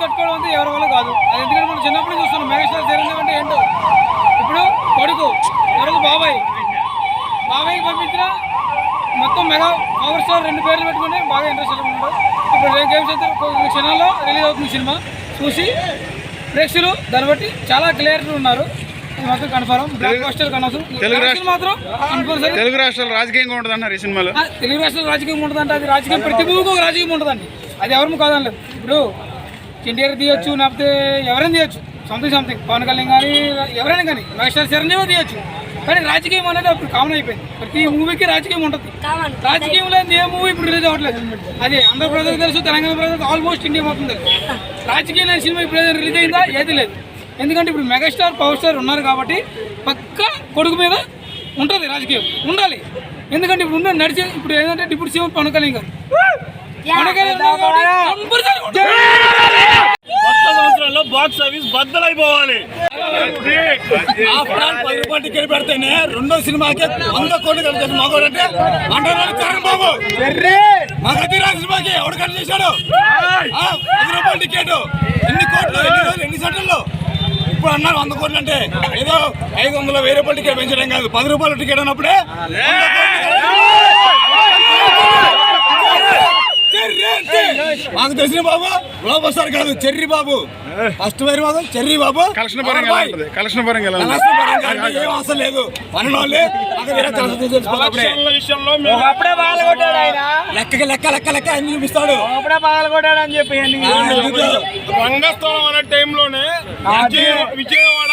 పట్టుకోవడం అంటే ఎవరి వల్ల కాదు. అది ఎందుకంటే మనం చిన్నప్పుడు చూస్తున్నాం మెగాస్టార్ చిరంజీవి అంటే ఏంటో. ఇప్పుడు కొడుకు ఎవరికి బాబాయ్కి పంపించిన మొత్తం మెగా పవర్ స్టార్ 2 పేర్లు పెట్టుకుని బాగా ఇంట్రెస్ట్ ఉంటారు. ఇప్పుడు గేమ్స్ అయితే క్షణాల్లో రిలీజ్ అవుతుంది సినిమా. చూసి ప్రేక్షకులు దాన్ని బట్టి చాలా క్లియర్గా ఉన్నారు. ఇది మాత్రం కన్ఫర్మ్ బ్లాక్ బస్టర్ కనవసం. తెలుగు రాష్ట్రాలు రాజకీయంగా ఉంటుంది అన్నారు ఈ సినిమాలో. తెలుగు రాష్ట్రాలు రాజకీయం ఉంటుందంటే అది రాజకీయం ప్రతి మూవీకి ఒక రాజకీయం ఉంటుందండి. అది ఎవరు కాదనలేదు. ఇప్పుడు ఎన్టీఆర్ తీయొచ్చు, లేకపోతే ఎవరైనా తీయొచ్చు, సంథింగ్ పవన్ కళ్యాణ్ కానీ ఎవరైనా కానీ మెగాస్టార్ చిరంజీవి తీయొచ్చు. కానీ రాజకీయం అనేది అప్పుడు కామన్ అయిపోయింది. ప్రతి మూవీకి రాజకీయం ఉంటుంది. రాజకీయం లేదు ఏ మూవీ ఇప్పుడు రిలీజ్ అవ్వట్లేదు. అది ఆంధ్రప్రదేశ్ తెలుసు, తెలంగాణ ప్రదేశ్, ఆల్మోస్ట్ ఇండియా మొత్తం తెలుసు. రాజకీయం లేని సినిమా ఇప్పుడు రిలీజ్ అయిందా? ఏది లేదు. ఎందుకంటే ఇప్పుడు మెగాస్టార్ పవర్ స్టార్ ఉన్నారు కాబట్టి పక్క కొడుకు మీద ఉంటుంది రాజకీయం ఉండాలి. ఎందుకంటే ఇప్పుడు ఉన్న నడిచే ఇప్పుడు ఏంటంటే డిప్యూటీ సీఎం పవన్ కళ్యాణ్ గారు సంవత్సరాల్లో బాక్స్ ఆఫీస్ బద్దలైపోవాలి. 10 రూపాయలు టికెట్ పెడితేనే రెండో సినిమాకి 100 కోట్లు కలిసి మగోడంటే అంటున్నాడు చరణ్ బాబు. మగధీరా సినిమాకి ఎవడు కలిసి చేశాడు? 10 రూపాయలు టికెట్ ఎన్ని కోట్లు, ఎన్ని రోజులు, ఎన్ని సెంటర్లు? ఇప్పుడు అన్నారు 100 కోట్లు అంటే ఏదో 500, 1000 రూపాయలు టికెట్ పెంచడం కాదు. 10 రూపాయలు టికెట్ అన్నప్పుడే మాకు తెలిసిన బాబు బ్లాక్ బస్టర్ కాదు, చెర్రీ బాబు. ఫస్ట్ వేరు మాత్రం చెర్రీ బాబు. కలెక్షన్ పరంగా ఏం అవసరం లేదు. పనులు లెక్క అన్ని చూపిస్తాడు. రంగస్థలం అనే టైంలోనే విజయవాడ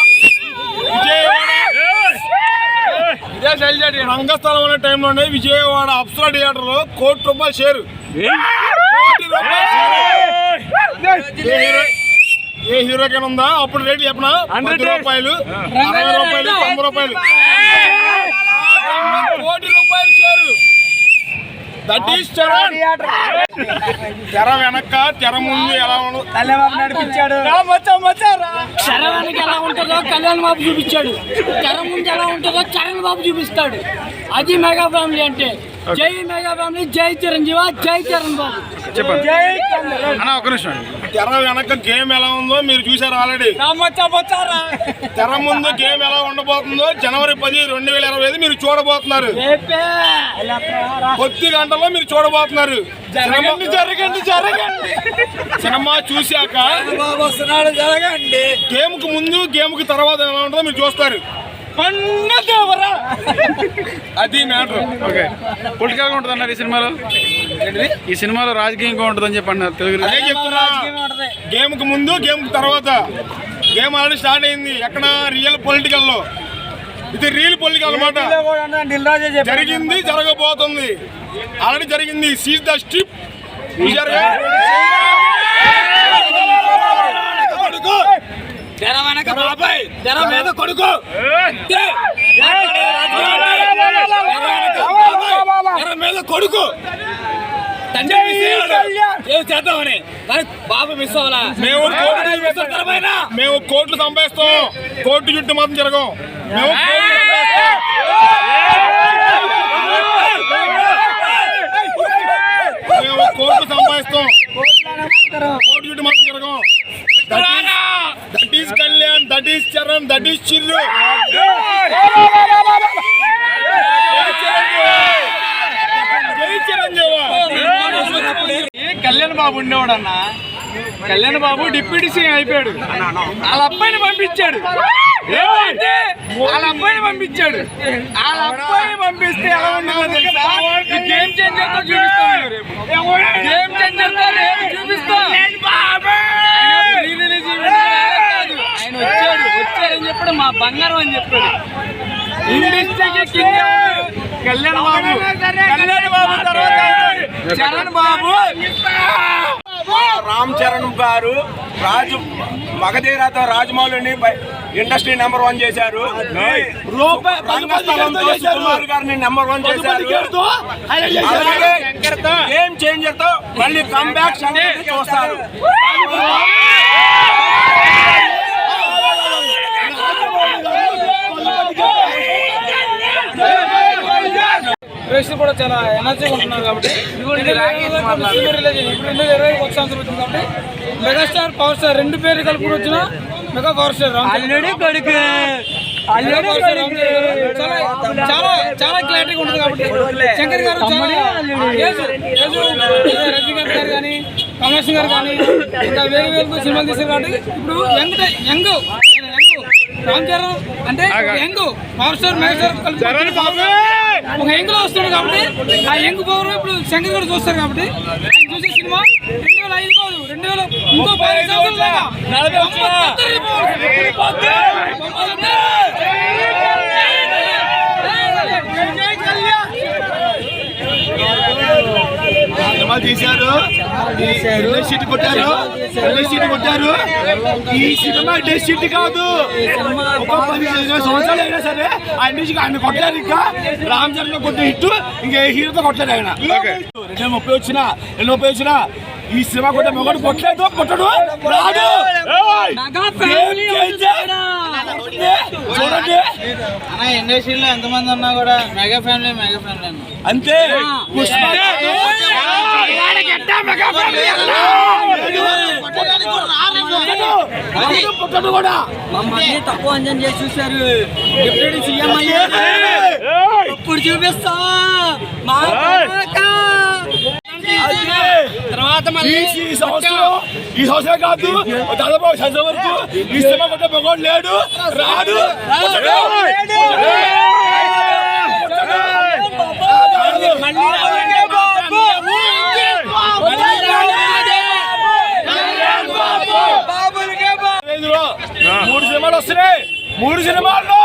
రంగస్థలం అనే టైంలోనే విజయవాడ అప్సరా థియేటర్ లో ₹1 కోటి షేరు. ఏ హీరోకైనా ఉందా? అప్పుడు రేట్లు చెప్పిన ₹10, ₹60, ₹90, ₹1 కోటి షేరు. That is Charan. తెర వెనక తెర ముందు ఎలా నడిపించాడు. తెర వెనక ఎలా ఉంటుందో కళ్యాణ్ బాబు చూపించాడు. తెర ముందు ఎలా ఉంటుందో చరణ్ బాబు చూపిస్తాడు. అది మెగా ఫ్యామిలీ అంటే. జై మెగా ఫ్యామిలీ, జై చిరంజీవి, జై చరణ్ బాబు. తెర వెనక గేమ్ ఎలా ఉందో మీరు చూసారు ఆల్రెడీ. తెర ముందు గేమ్ ఎలా ఉండబోతుందో జనవరి 10, 2025 మీరు చూడబోతున్నారు. కొద్ది గంటల్లో మీరు చూడబోతున్నారు. సినిమా చూశాక గేమ్ కు ముందు గేమ్ కు తర్వాత ఎలా ఉంటుందో మీరు చూస్తారు. అది మ్యాటర్. ఓకే, పొలిటికల్ గా ఉంటుంది అన్నారు ఈ సినిమాలో రాజకీయంగా ఉంటుందని చెప్పి అన్నారు. తెలుగు చెప్తున్నా, గేమ్ కు ముందు గేమ్ కు తర్వాత. గేమ్ ఆల్రెడీ స్టార్ట్ అయింది. ఎక్కడ రియల్ పొలిటికల్ లో, ఇది రియల్ పొలిటికల్ అన్నమాట. జరిగింది, జరగబోతుంది, ఆల్రెడీ జరిగింది. Seize the strip. తెర వెనక బాబాయ్, తెర మీద కొడుకు, తెర మీద కొడుకు. తండ్రి ఏం చేద్దామని బాబు మిస్ అవ్వాలా? మేము కోట్లు సంపాదిస్తాం, కోర్టు చుట్టూ మాత్రం జరగం. మేము కోట్లు సంపాదిస్తాం, కోర్టు చుట్టూ మాత్రం జరగం. That is Kalyan, that is Charan, that is Chirru. Kalyan Babu ఉండేవాడన్నా. కళ్యాణ్ బాబు డిప్యూటీ సీఎం అయిపోయాడు. వాళ్ళ అబ్బాయిని పంపించాడు. వాళ్ళ అబ్బాయిని పంపించాడు. వాళ్ళ అబ్బాయిని పంపిస్తే ఎలా ఉండదో తెలుసా? గేమ్ చేంజర్ తో చూపిస్తాం. గేమ్ చేంజర్ తో చూపిస్తాం. ఆయన వచ్చాడని చెప్పాడు. మా బంగారం అని చెప్పాడు. ఇండస్ట్రీకి కళ్యాణ్ బాబు, కళ్యాణ్ బాబు తర్వాత చరణ్ బాబు. రామ్ చరణ్ గారు మగధీరాతో రాజమౌళిని ఇండస్ట్రీ నెంబర్ 1 చేశారు. రంగస్థలంతో సుకుమార్ గారిని నెంబర్ 1 చేశారు. అలాగే గేమ్ చేంజర్ తో మళ్ళీ కంబ్యాక్ చూస్తారు. ప్రేక్షకులు కూడా చాలా ఎనర్జీగా ఉంటున్నారు కాబట్టి ఇప్పుడు 2020 కొత్త సంవత్సరం వచ్చింది కాబట్టి మెగాస్టార్ పవర్ స్టార్ రెండు పేర్లు కలుపుకుని వచ్చిన మెగా పవర్ స్టార్ చాలా చాలా చాలా క్లారిటీగా ఉంటుంది కాబట్టి శంకర్ గారు రజనీకాంత్ గారు కానీ కమల్ సింగ్ గారు కానీ ఇంకా వేరే వేరు సినిమాలు తీశారు కాబట్టి ఇప్పుడు యంగ్ రామ్ చరణ్ అంటే యంగ్ పవర్ స్టార్ మెగాస్టార్ ఒక యంగ్ లో వస్తుంది కాబట్టి ఆ యంగ్ పవర్ ఇప్పుడు శంకర్ గారు చూస్తారు కాబట్టి ఆయన చూసే సినిమా 2005 కాదు 2000 ఇంకో 10 సినిమా తీశారు, సీట్ కొట్టారు. ఈ సినిమా డెసిట్ కాదు. ఒక 10 సంవత్సరాలు అయినా సరే ఆయన కొట్టారు. ఇంకా రామ్ చరణ్ కొట్టే హిట్ ఇంకా ఏ హీరోతో కొట్టారు ఆయన. 230 వచ్చినా ఈ సినిమా కొట్టే మొగడు కొట్టలేదు, కొట్టడు రాడు. చూడండి ఇండస్ట్రీలో ఎంతమంది ఉన్నా కూడా మెగా ఫ్యామిలీ అంతే. పుట్టడు కూడా మమ్మల్ని తక్కువ అంజన్ చేసి చూశారు. డిప్యూటీ సీఎం అయ్యారు, ఇప్పుడు చూపిస్తా తర్వాత ఈ సంవత్సరం కాదు దాదాపు సంవత్సరం వరకు ఈ సినిమా కొట్టే మగవాడు లేడు, రాడు. మూడు సినిమాలు వస్తున్నాయి. 3 సినిమాల్లో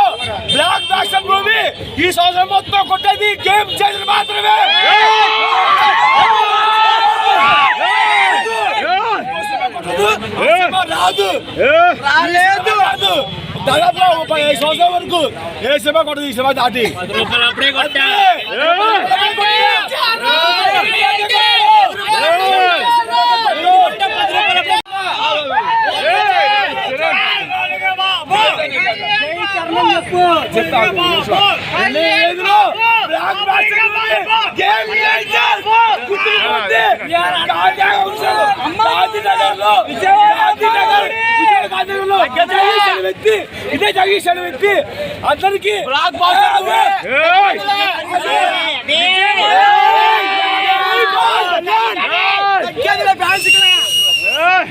బ్లాక్ బాస్టర్ మూవీ ఈ సంవత్సరం మొత్తం కొట్టేది గేమ్ చేంజర్ మాత్రమే. రాలేదు దాదాపు 15 సంవత్సరాల వరకు ఏ సినిమా కొట్టదు ఈ సినిమా దాటి. ఇదే జగీశాడు వ్యక్తి అందరికి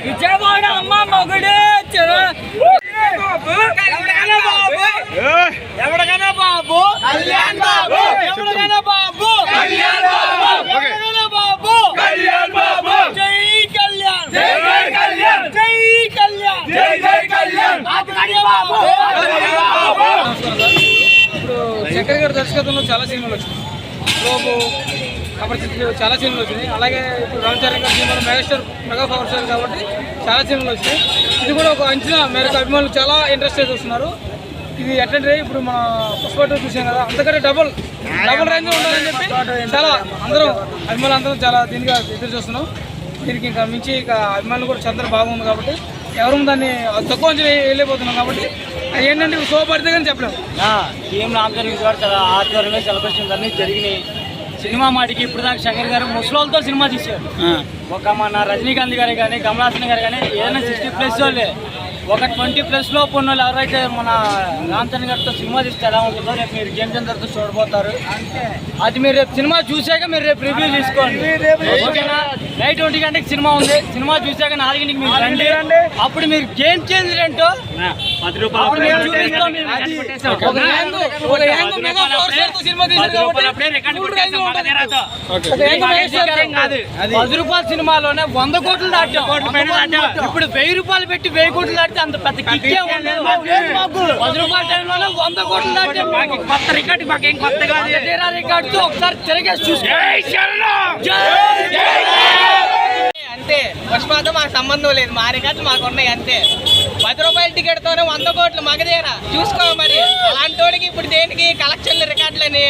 విజయవాడ అమ్మ మగుడే ఎవరికైనా బాబు కళ్యాణ్ బాబు, ఎవరికైనా బాబు కళ్యాణ్ బాబు, ఎవరికైనా బాబు కళ్యాణ్ బాబు. జై కళ్యాణ్, జై కళ్యాణ్, జై కళ్యాణ్, జై జై కళ్యాణ్. ఇప్పుడు శంకర్ గారి దర్శకత్వంలో చాలా సినిమాలు వచ్చినాయి. లోపు అపరిచితులు చాలా సినిమాలు వచ్చినాయి. అలాగే ఇప్పుడు రామ్ చరణ్ గారి సినిమాలు మెగా పవర్ స్టార్ కాబట్టి చాలా సినిమాలు వచ్చినాయి. ఇది కూడా ఒక అంచనా మేరకు అభిమానులు చాలా ఇంట్రెస్ట్ చూస్తున్నారు. ఇది ఎట్లంటే ఇప్పుడు మన పుష్ప 2 చూసాం కదా, అంతకంటే డబుల్ రేంజ్ ఉండాలని చెప్పి చాలా అందరం అభిమానులు అందరం చాలా దీనిగా ఎదురు చూస్తున్నాం. దీనికి ఇంకా మించి ఇక అభిమానులు కూడా చాలా బాగుంది కాబట్టి ఎవరు దాన్ని తక్కువ అంచనా వెళ్ళిపోతున్నాం కాబట్టి అది ఏంటంటే శోభపడితే కానీ చెప్పలేము. టీఎం రామ్ చరణ్ గారు చాలా ఆధ్వర్యంలో సెలబ్రేషన్స్ అన్నీ జరిగినాయి. సినిమా మాటికి ఇప్పుడు దాకా శంకర్ గారు ముసలోళ్ళతో సినిమా తీశారు. ఒక మన రజనీకాంత్ గారు కానీ కమలాసన్ గారు కానీ ఏదైనా 60+ వాళ్ళే, ఒక 20+ లోపు ఉన్న వాళ్ళు ఎవరైతే మన రామ్ చరణ్ గారితో సినిమా తీస్తే ఎలా ఉంటుందో రేపు మీరు గేమ్ చంద్రతో చూడబోతారు. అది మీరు రేపు సినిమా చూసాక మీరు రేపు రివ్యూ తీసుకోండి. ఓకేనా? నైట్ 20 గంటకి సినిమా ఉంది. సినిమా చూసాక 4 గంటకి మీరు రండి. అప్పుడు మీరు గేమ్ చేంజర్ ఏంటో 10 రూపాయలు చూపిస్తాం. 10 రూపాయల సినిమాలోనే 100 కోట్లు దాటాం. ఇప్పుడు 1000 రూపాయలు పెట్టి 1000 కోట్లు దాటితే అంత పెద్ద కిక్కే ఉండదు. 10 రూపాయల టైంలోనే 100 కోట్లు దాటాం. కొత్త రికార్డు మాకేం కొత్త కాదు. రికార్డుతో ఒకసారి తిరిగేసి చూసుకో. అంతే, పుష్పతో మాకు సంబంధం లేదు. మా రికార్డు మాకు ఉన్నాయి అంతే. 10 రూపాయల టికెట్తోనే 100 కోట్లు మగదేరా చూసుకో. మరి అలాంటి వాడికి ఇప్పుడు దేనికి కలెక్షన్ల రికార్డులని?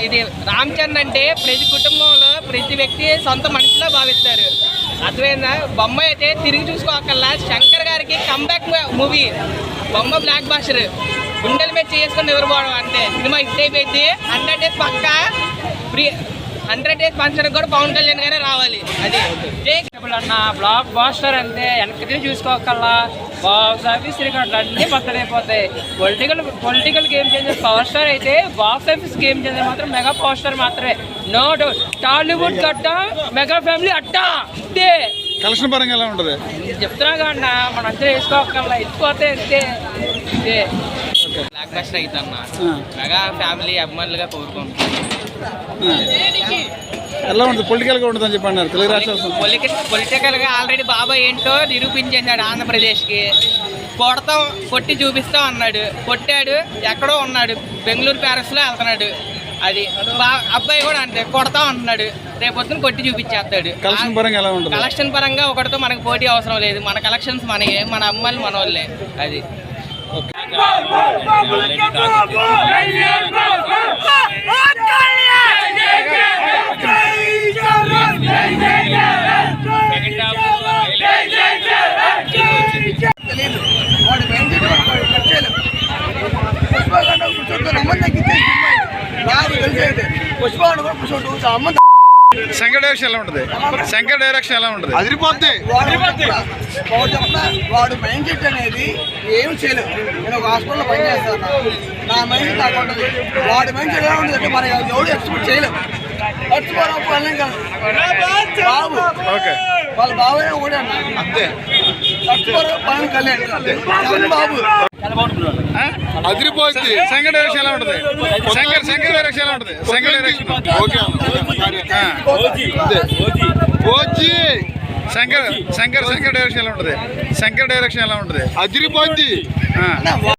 ఇది రామ్ చరణ్ అంటే ప్రతి కుటుంబంలో ప్రతి వ్యక్తి సొంత మనిషిలో భావిస్తారు. అర్థమైందా? బొమ్మ అయితే తిరిగి చూసుకోకల్లా శంకర్ గారికి కంబ్యాక్ మూవీ బొమ్మ బ్లాక్ బాస్టర్. గుండెల మీద చేసుకొని నిద్రపోవడం అంతే. సినిమా హిట్ అయిపోయింది. 100 days పక్కా ఫ్రీ. 100 days ఫంక్షన్ కూడా పవన్ కళ్యాణ్ గానే రావాలి. అది అన్న బ్లాక్ బాస్టర్ అంతే, వెనక్కి చూసుకోకల్లా బాక్స్ ఆఫీస్ రికార్డులు అన్నీ బద్దలైపోతాయి. Political game changer power star అయితే బాక్స్ ఆఫీస్ గేమ్ చేంజర్ మాత్రం మెగా పవర్ స్టార్ మాత్రమే, నో డౌట్. టాలీవుడ్ గడ్డ మెగా ఫ్యామిలీ అట్టా అంతే. కలెక్షన్ పరంగా ఎలా ఉంటుంది? చెప్తున్నా కదన్న, మనం అంతా వేసుకోకల్లా ఎత్తిపోతే అంతే అంతే. బ్లాక్ బస్టర్ అవుతుందన్న. మెగా ఫ్యామిలీ అభిమానులుగా కోరుకుంటున్నాను. ఎలా ఉంటుంది? పొలిటికల్గా ఉంటుంది అని చెప్పి అన్నారు తెలుగు రాష్ట్రాలు. పొలిటికల్గా ఆల్రెడీ బాబాయ్ ఏంటో నిరూపించేశాడు. ఆంధ్రప్రదేశ్కి కొట్టి చూపిస్తాం అన్నాడు, కొట్టాడు. ఎక్కడో ఉన్నాడు, బెంగళూరు ప్యాలెస్లో వెళ్తున్నాడు. అది అబ్బాయి కూడా అంతే, కొడతాం అంటున్నాడు, రేపొద్దున కొట్టి చూపించేస్తాడు. కలెక్షన్ పరంగా ఎలా ఉంటుంది? కలెక్షన్ పరంగా ఒకటితో మనకు పోటీ అవసరం లేదు. మన కలెక్షన్స్ మనయే, మన అమ్మాయిలు మన వాళ్ళే. అది శంకర్ డైరెక్షన్ ఎలా ఉంటుంది? శంకర్ డైరెక్షన్ ఎలా ఉంటుంది? అదిరిపోద్ది. వాడు మైండ్ సెట్ అనేది ఏం చేయలేదు. నేను ఒక హాస్పిటల్లో పనిచేస్తాను, నా మైండ్ సెట్ నాకు ఉంటుంది. వాడి మైండ్ సెట్ ఎలా ఉంటుంది అంటే మన ఎవడు ఎక్స్పెక్ట్ చేయలేము. బాబు ఓకే, వాళ్ళ బాబే కూడా అంతే. పవన్ కళ్యాణ్ బాబు అదిరిపోద్ది. శంకర్ డైరెక్షన్ ఎలా ఉంటుంది? శంకర్ డైరెక్షన్ ఎలా ఉంటుంది? Shankar direction okay. Shankar direction ఎలా ఉంటుంది? శంకర్ డైరెక్షన్ ఎలా ఉంటుంది? అదిరిపోద్ది.